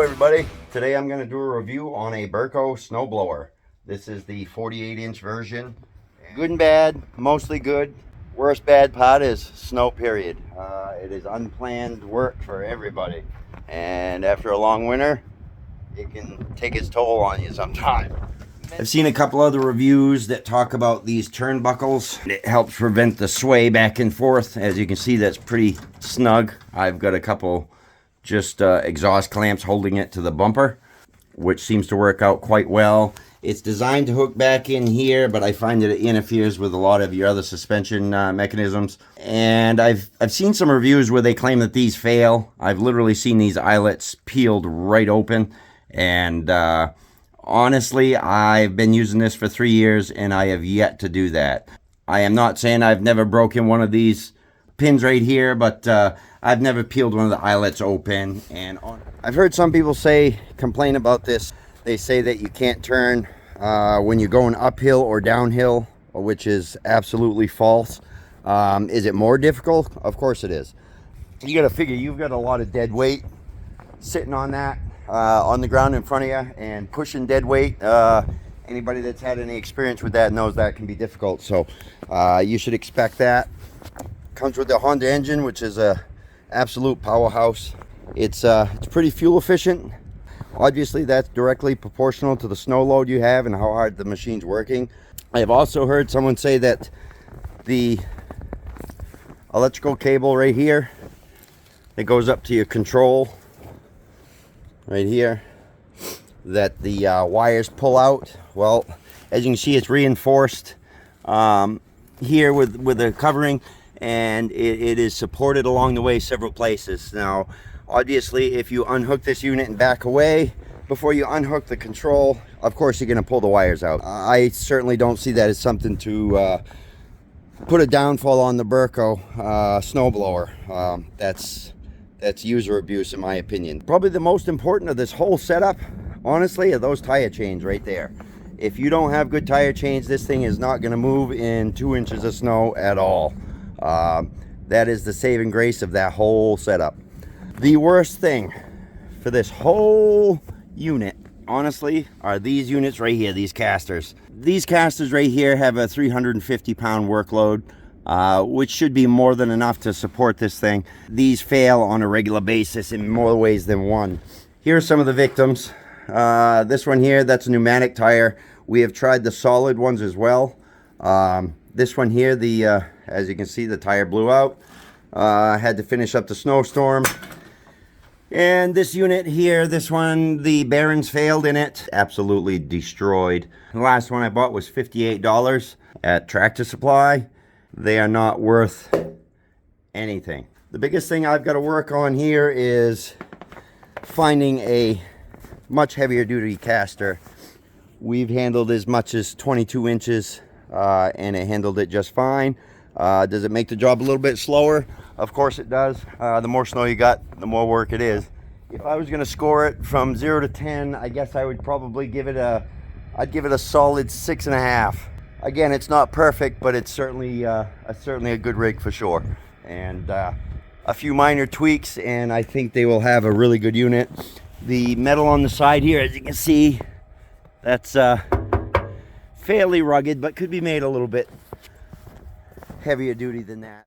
everybody. Today I'm going to do a review on a BERCO snowblower. This is the 48-inch version. Good and bad, mostly good. Worst bad part is snow, period. It is unplanned work for everybody. And after a long winter, it can take its toll on you sometime. I've seen a couple other reviews that talk about these turnbuckles. It helps prevent the sway back and forth. As you can see, that's pretty snug. I've got a couple just exhaust clamps holding it to the bumper, which seems to work out quite well. It's designed to hook back in here, but I find that it interferes with a lot of your other suspension mechanisms. And I've seen some reviews where they claim that these fail. I've literally seen these eyelets peeled right open. And honestly, I've been using this for 3 years and I have yet to do that. I am not saying I've never broken one of these pins right here, but I've never peeled one of the eyelets open. And I've heard some people complain about this. They say that you can't turn when you're going uphill or downhill, which is absolutely false. Is it more difficult? Of course it is. You got to figure you've got a lot of dead weight sitting on that, on the ground in front of you, and pushing dead weight. Anybody that's had any experience with that knows that can be difficult. So you should expect that. Comes with the Honda engine, which is a absolute powerhouse. It's pretty fuel efficient. Obviously, that's directly proportional to the snow load you have and how hard the machine's working. I have also heard someone say that the electrical cable right here that goes up to your control right here, that the wires pull out. Well, as you can see, it's reinforced here with the covering, and it is supported along the way several places. Now, obviously, if you unhook this unit and back away before you unhook the control, of course you're going to pull the wires out. I certainly don't see that as something to put a downfall on the BERCO snowblower. That's user abuse, in my opinion. Probably the most important of this whole setup, honestly, are those tire chains right there. If you don't have good tire chains, this thing is not going to move in 2 inches of snow at all. That is the saving grace of that whole setup. The worst thing for this whole unit, honestly, are these units right here, these casters. These casters right here have a 350-pound workload, which should be more than enough to support this thing. These fail on a regular basis in more ways than one. Here are some of the victims. This one here, that's a pneumatic tire. We have tried the solid ones as well. This one here, as you can see, the tire blew out. Had to finish up the snowstorm. And this unit here, this one, the bearings failed in it. Absolutely destroyed. The last one I bought was $58 at Tractor Supply. They are not worth anything. The biggest thing I've got to work on here is finding a much heavier duty caster. We've handled as much as 22 inches and it handled it just fine. Does it make the job a little bit slower? Of course it does. The more snow you got, the more work it is. If I was going to score it from 0 to 10, I guess I would probably give it a solid 6.5. Again, it's not perfect, but it's certainly a good rig for sure. And a few minor tweaks, and I think they will have a really good unit. The metal on the side here, as you can see, that's fairly rugged, but could be made a little bit heavier duty than that.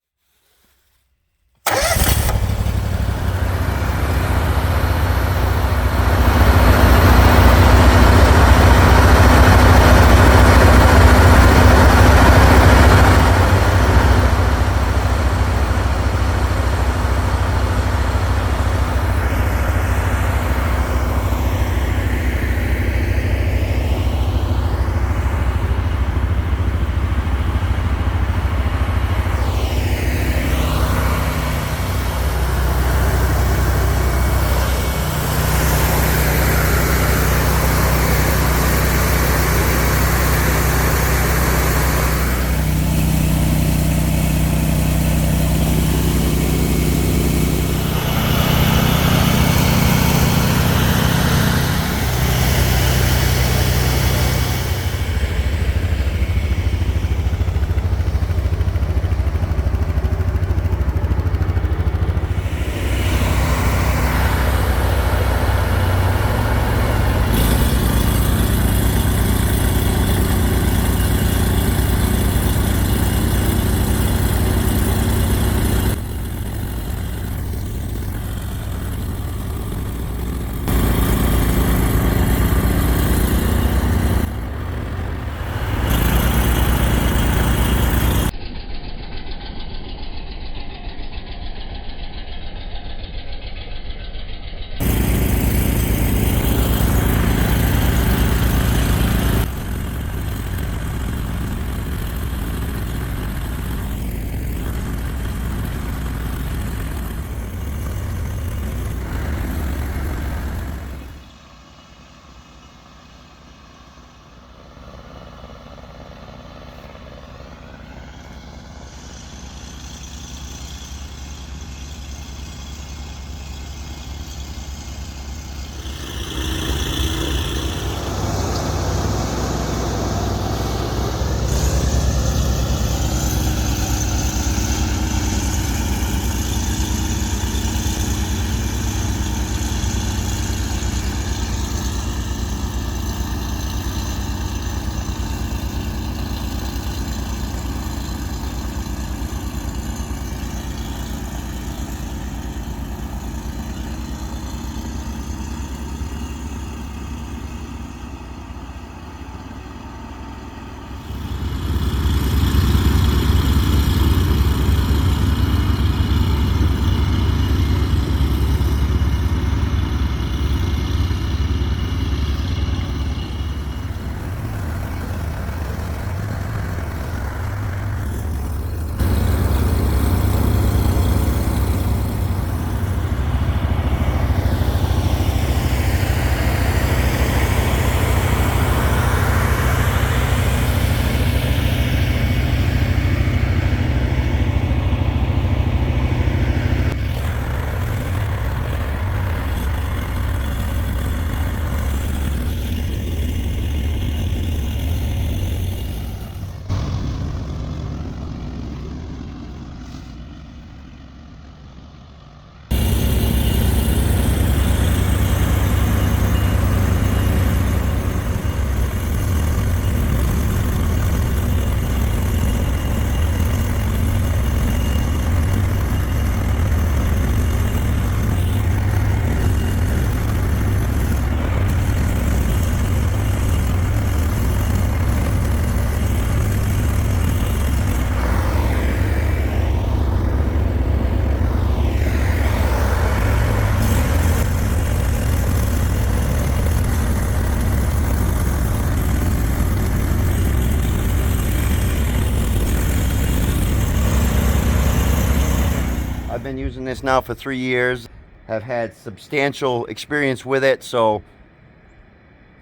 this now for 3 years, have had substantial experience with it, so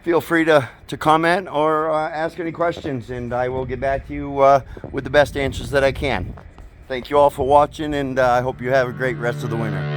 feel free to comment or ask any questions, and I will get back to you with the best answers that I can. Thank you all for watching, and I hope you have a great rest of the winter.